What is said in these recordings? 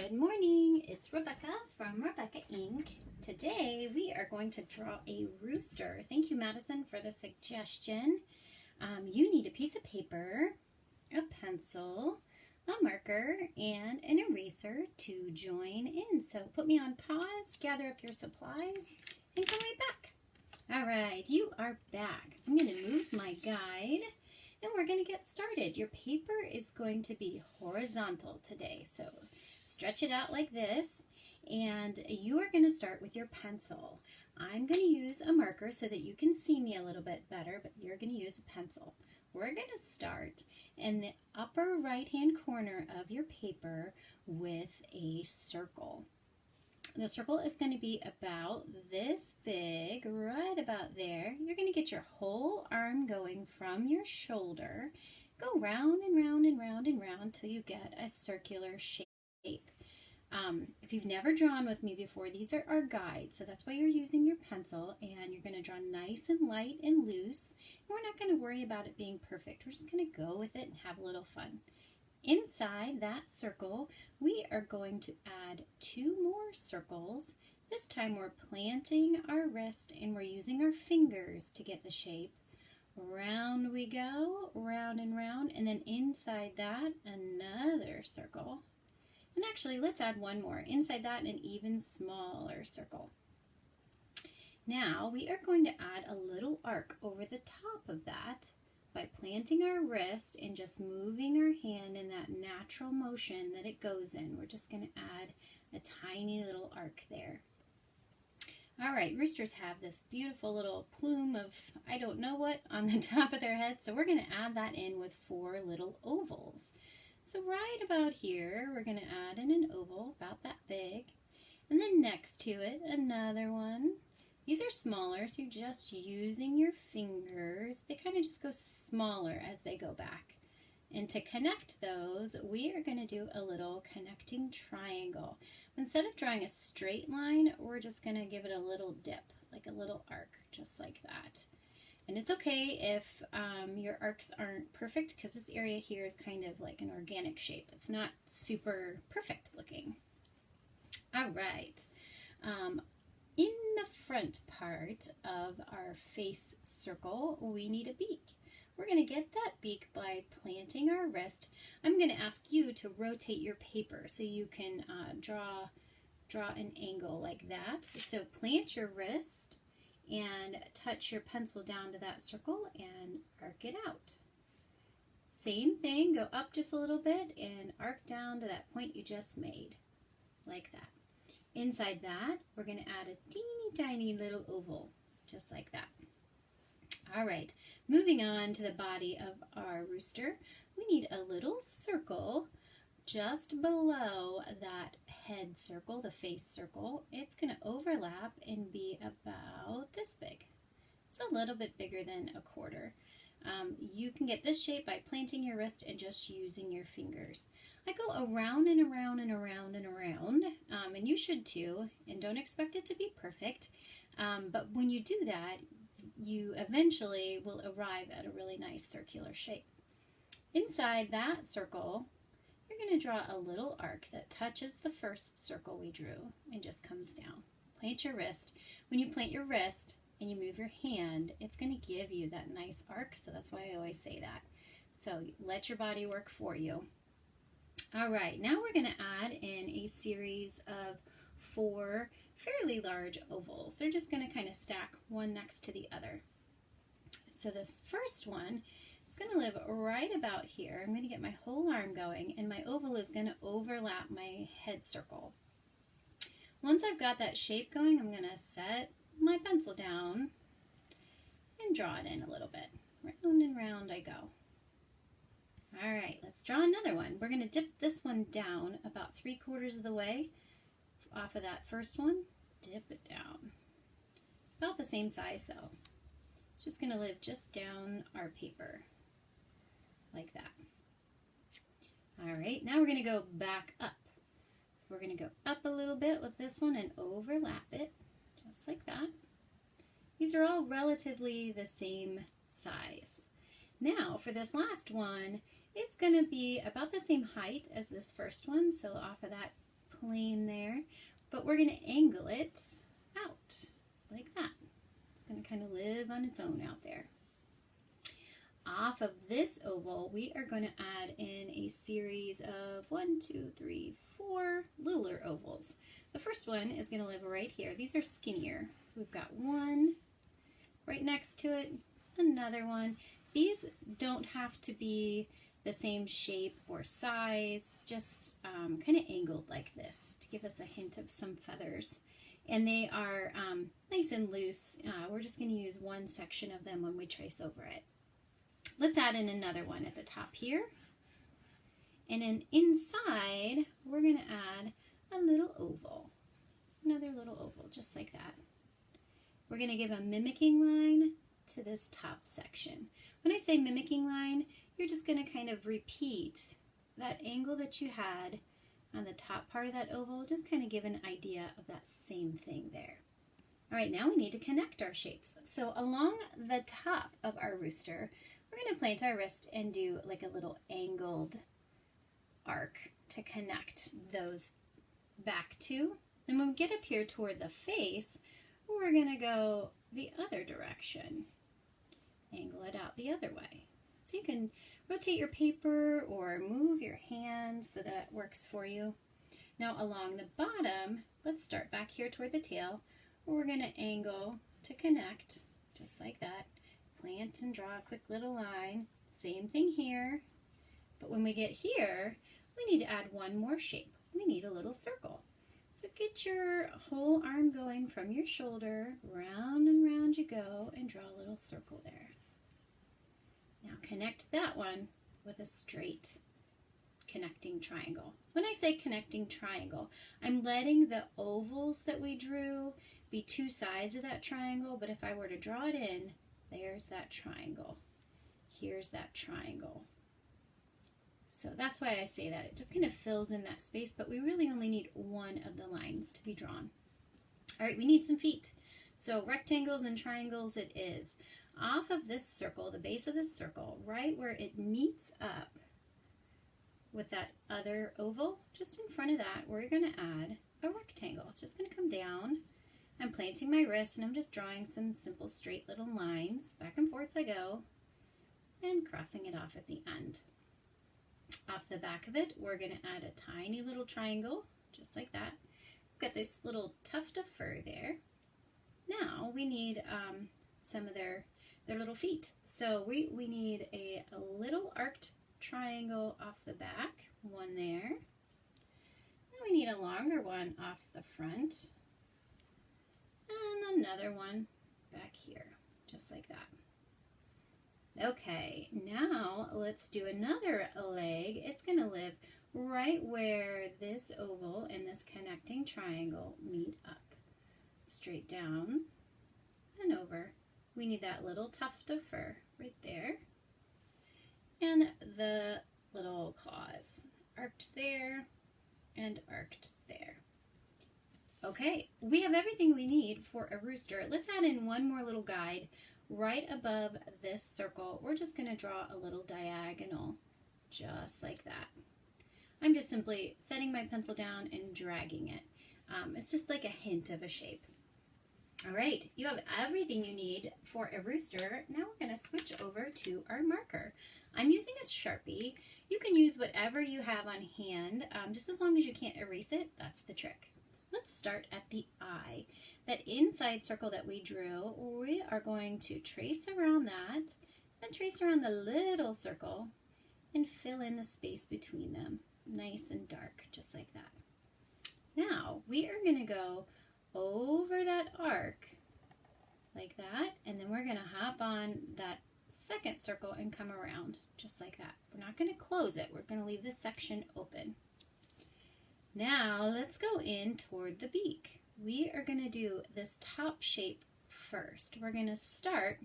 Good morning, it's Rebecca from Rebecca Inc. Today we are going to draw a rooster. Thank you, Madison, for the suggestion. You need a piece of paper, a pencil, a marker, and an eraser to join in. So put me on pause, gather up your supplies, and come right back. All right, you are back. I'm going to move my guide. And we're going to get started. Your paper is going to be horizontal today. So stretch it out like this. And you are going to start with your pencil. I'm going to use a marker so that you can see me a little bit better, but you're going to use a pencil. We're going to start in the upper right-hand corner of your paper with a circle. The circle is going to be about this big, right about there. You're going to get your whole arm going from your shoulder. Go round and round and round and round until you get a circular shape. If you've never drawn with me before, these are our guides. So that's why you're using your pencil, and you're going to draw nice and light and loose. And we're not going to worry about it being perfect. We're just going to go with it and have a little fun. Inside that circle, we are going to add 2 more circles. This time we're planting our wrist and we're using our fingers to get the shape. Round we go, round, and then inside that, another circle. And actually, let's add one more. Inside that, an even smaller circle. Now, we are going to add a little arc over the top of that by planting our wrist and just moving our hand in that natural motion that it goes in. We're just going to add a tiny little arc there. All right, roosters have this beautiful little plume of I don't know what on the top of their head, so we're going to add that in with 4 little ovals. So right about here, we're going to add in an oval about that big, and then next to it, another one. These are smaller, so you're just using your fingers. They kind of just go smaller as they go back. And to connect those, we are going to do a little connecting triangle. Instead of drawing a straight line, we're just going to give it a little dip, like a little arc, just like that. And it's okay if your arcs aren't perfect, because this area here is kind of like an organic shape. It's not super perfect looking. All right. In the front part of our face circle, we need a beak. We're going to get that beak by planting our wrist. I'm going to ask you to rotate your paper so you can draw an angle like that. So plant your wrist and touch your pencil down to that circle and arc it out. Same thing, go up just a little bit and arc down to that point you just made, like that. Inside that, we're going to add a teeny tiny little oval, just like that. All right, moving on to the body of our rooster, we need a little circle just below that head circle, the face circle. It's going to overlap and be about this big. It's a little bit bigger than a quarter. You can get this shape by planting your wrist and just using your fingers. I go around and around and around and around, and you should too, and don't expect it to be perfect, but when you do that, you eventually will arrive at a really nice circular shape. Inside that circle, you're going to draw a little arc that touches the first circle we drew and just comes down. Plant your wrist. When you plant your wrist and you move your hand, it's going to give you that nice arc, so that's why I always say that. So let your body work for you. All right, now we're going to add in a series of 4 fairly large ovals. They're just going to kind of stack one next to the other. So this first one is going to live right about here. I'm going to get my whole arm going, and my oval is going to overlap my head circle. Once I've got that shape going, I'm going to set my pencil down and draw it in a little bit. Round and round I go. All right, let's draw another one. We're going to dip this one down about 3/4 of the way off of that first one. Dip it down. About the same size though. It's just going to live just down our paper like that. All right, now we're going to go back up. So we're going to go up a little bit with this one and overlap it just like that. These are all relatively the same size. Now for this last one, it's going to be about the same height as this first one, so off of that plane there, but we're going to angle it out like that. It's going to kind of live on its own out there. Off of this oval, we are going to add in a series of 1, 2, 3, 4 littler ovals. The first one is going to live right here. These are skinnier. So we've got one right next to it, another one. These don't have to be the same shape or size, just kind of angled like this to give us a hint of some feathers. And they are nice and loose. We're just going to use one section of them when we trace over it. Let's add in another one at the top here. And then inside, we're going to add a little oval. Another little oval, just like that. We're going to give a mimicking line to this top section. When I say mimicking line, you're just going to kind of repeat that angle that you had on the top part of that oval. Just kind of give an idea of that same thing there. All right, now we need to connect our shapes. So along the top of our rooster, we're going to plant our wrist and do like a little angled arc to connect those back to. And when we get up here toward the face, we're going to go the other direction. Angle it out the other way. So you can rotate your paper or move your hand so that it works for you. Now along the bottom, let's start back here toward the tail. We're going to angle to connect, just like that. Plant and draw a quick little line. Same thing here. But when we get here, we need to add one more shape. We need a little circle. So get your whole arm going from your shoulder, round and round you go, and draw a little circle there. Now connect that one with a straight connecting triangle. When I say connecting triangle, I'm letting the ovals that we drew be two sides of that triangle, but if I were to draw it in, there's that triangle. Here's that triangle. So that's why I say that. It just kind of fills in that space, but we really only need one of the lines to be drawn. All right, we need some feet. So rectangles and triangles it is. Off of this circle, the base of this circle, right where it meets up with that other oval, just in front of that, we're going to add a rectangle. It's just going to come down. I'm planting my wrist and I'm just drawing some simple straight little lines. Back and forth I go and crossing it off at the end. Off the back of it, we're going to add a tiny little triangle, just like that. We've got this little tuft of fur there. Now we need some of their little feet. So we need a little arced triangle off the back, one there. And we need a longer one off the front. And another one back here, just like that. Okay, now let's do another leg. It's going to live right where this oval and this connecting triangle meet up. Straight down and over. We need that little tuft of fur right there. And the little claws arced there and arced there. Okay, we have everything we need for a rooster. Let's add in one more little guide. Right above this circle, we're just going to draw a little diagonal, just like that. I'm just simply setting my pencil down and dragging it. It's just like a hint of a shape. All right, you have everything you need for a rooster. Now we're going to switch over to our marker. I'm using a Sharpie. You can use whatever you have on hand, just as long as you can't erase it. That's the trick. Let's start at the eye. That inside circle that we drew, we are going to trace around that, then trace around the little circle and fill in the space between them. Nice and dark, just like that. Now, we are going to go over that arc like that, and then we're going to hop on that second circle and come around, just like that. We're not going to close it. We're going to leave this section open. Now let's go in toward the beak. We are going to do this top shape first. We're going to start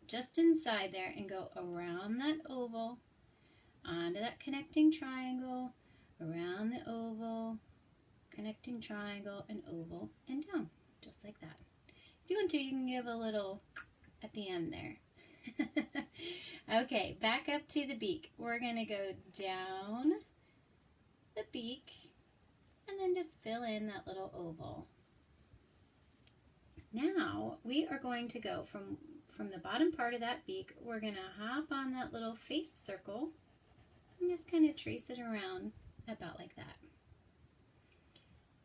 just inside there and go around that oval, onto that connecting triangle, around the oval, connecting triangle, and oval, and down, just like that. If you want to, you can give a little at the end there. Okay, back up to the beak. We're going to go down the beak then just fill in that little oval. Now we are going to go from the bottom part of that beak, we're going to hop on that little face circle and just kind of trace it around about like that.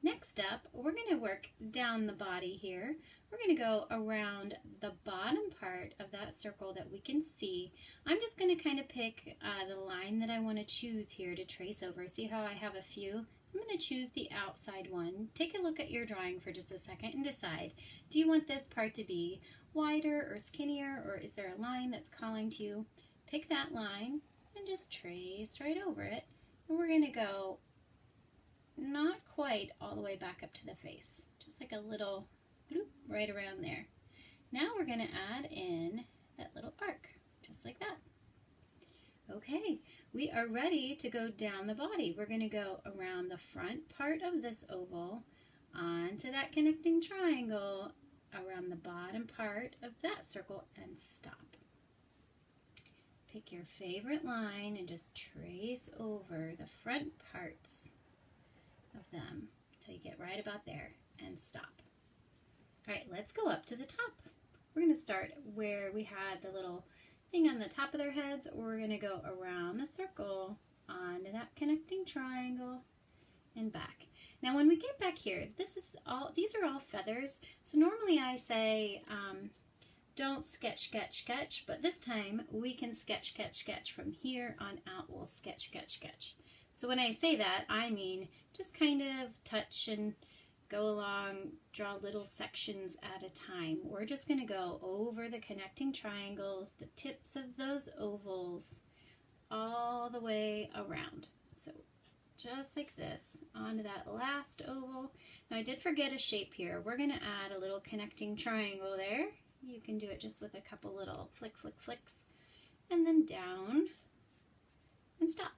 Next up, we're going to work down the body here. We're going to go around the bottom part of that circle that we can see. I'm just going to kind of pick the line that I want to choose here to trace over. See how I have a few? I'm going to choose the outside one. Take a look at your drawing for just a second and decide, do you want this part to be wider or skinnier, or is there a line that's calling to you? Pick that line and just trace right over it. And we're going to go not quite all the way back up to the face, just like a little bloop right around there. Now we're going to add in that little arc, just like that. Okay, we are ready to go down the body. We're going to go around the front part of this oval, onto that connecting triangle, around the bottom part of that circle, and stop. Pick your favorite line and just trace over the front parts of them until you get right about there and stop. All right, let's go up to the top. We're going to start where we had the little thing on the top of their heads. We're going to go around the circle onto that connecting triangle and back. Now when we get back here, these are all feathers. So normally I say don't sketch, sketch, sketch, but this time we can sketch, sketch, sketch. From here on out, we'll sketch, sketch, sketch. So when I say that, I mean just kind of touch and go along, draw little sections at a time. We're just going to go over the connecting triangles, the tips of those ovals, all the way around. So just like this, onto that last oval. Now I did forget a shape here. We're going to add a little connecting triangle there. You can do it just with a couple little flick, flick, flicks, and then down and stop.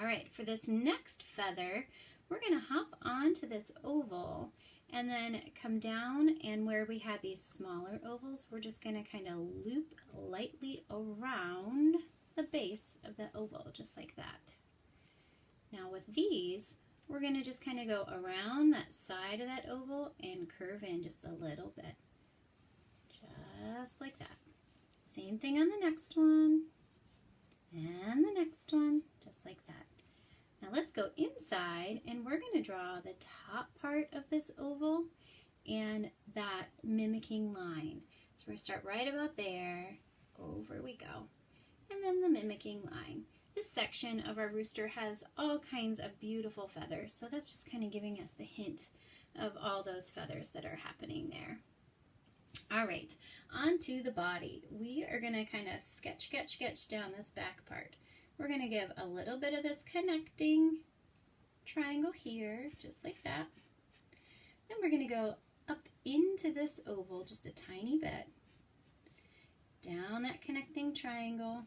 All right, for this next feather, we're going to hop onto this oval and then come down, and where we had these smaller ovals, we're just going to kind of loop lightly around the base of the oval, just like that. Now with these, we're going to just kind of go around that side of that oval and curve in just a little bit. Just like that. Same thing on the next one, and the next one, just like that. Now let's go inside, and we're going to draw the top part of this oval and that mimicking line. So we're going to start right about there, over we go, and then the mimicking line. This section of our rooster has all kinds of beautiful feathers, so that's just kind of giving us the hint of all those feathers that are happening there. All right, on to the body. We are going to kind of sketch, sketch, sketch down this back part. We're going to give a little bit of this connecting triangle here, just like that. Then we're going to go up into this oval just a tiny bit, down that connecting triangle.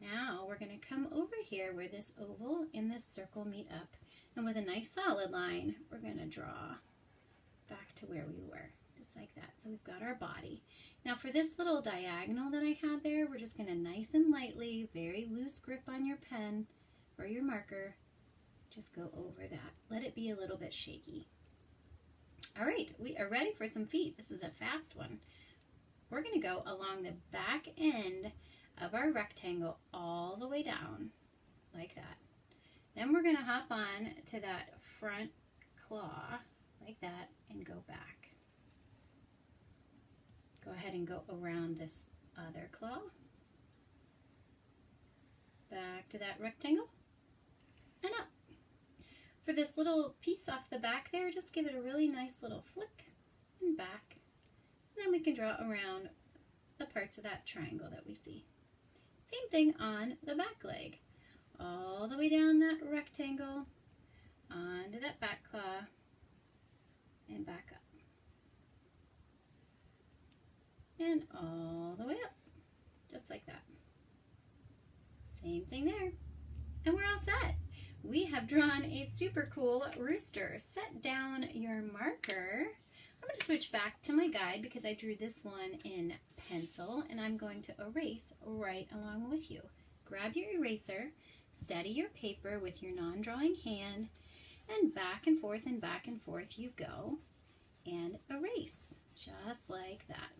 Now we're going to come over here where this oval and this circle meet up, and with a nice solid line, we're going to draw back to where we were. Just like that. So we've got our body. Now for this little diagonal that I had there, we're just going to nice and lightly, very loose grip on your pen or your marker, just go over that. Let it be a little bit shaky. All right, we are ready for some feet. This is a fast one. We're going to go along the back end of our rectangle all the way down, like that. Then we're going to hop on to that front claw, like that, and go back. Go ahead and go around this other claw, back to that rectangle, and up. For this little piece off the back there, just give it a really nice little flick and back. And then we can draw around the parts of that triangle that we see. Same thing on the back leg. All the way down that rectangle, onto that back claw, and back up. And all the way up, just like that. Same thing there. And we're all set. We have drawn a super cool rooster. Set down your marker. I'm going to switch back to my guide because I drew this one in pencil, and I'm going to erase right along with you. Grab your eraser, steady your paper with your non-drawing hand, and back and forth you go and erase, just like that.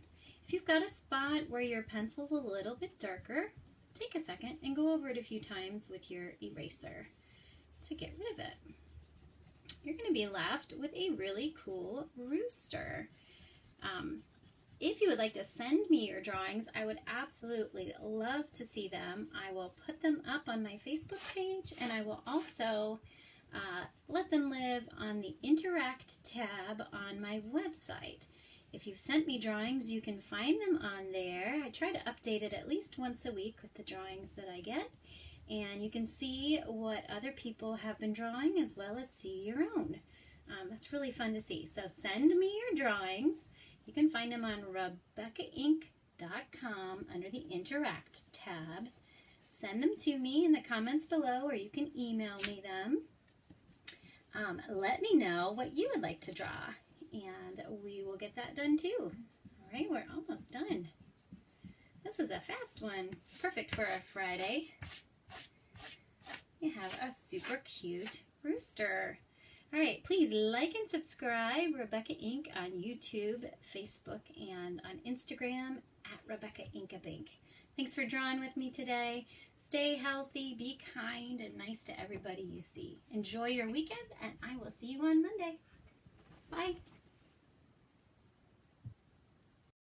If you've got a spot where your pencil's a little bit darker, take a second and go over it a few times with your eraser to get rid of it. You're going to be left with a really cool rooster. If you would like to send me your drawings, I would absolutely love to see them. I will put them up on my Facebook page, and I will also let them live on the Interact tab on my website. If you've sent me drawings, you can find them on there. I try to update it at least once a week with the drawings that I get. And you can see what other people have been drawing as well as see your own. That's really fun to see. So send me your drawings. You can find them on RebeccaInk.com under the Interact tab. Send them to me in the comments below, or you can email me them. Let me know what you would like to draw, and we will get that done too. All right, we're almost done. This was a fast one. It's perfect for a Friday. You have a super cute rooster. All right, please like and subscribe Rebecca Ink on YouTube, Facebook, and on Instagram at Rebecca Inkabink. Thanks for drawing with me today. Stay healthy, be kind, and nice to everybody you see. Enjoy your weekend, and I will see you on Monday. Bye.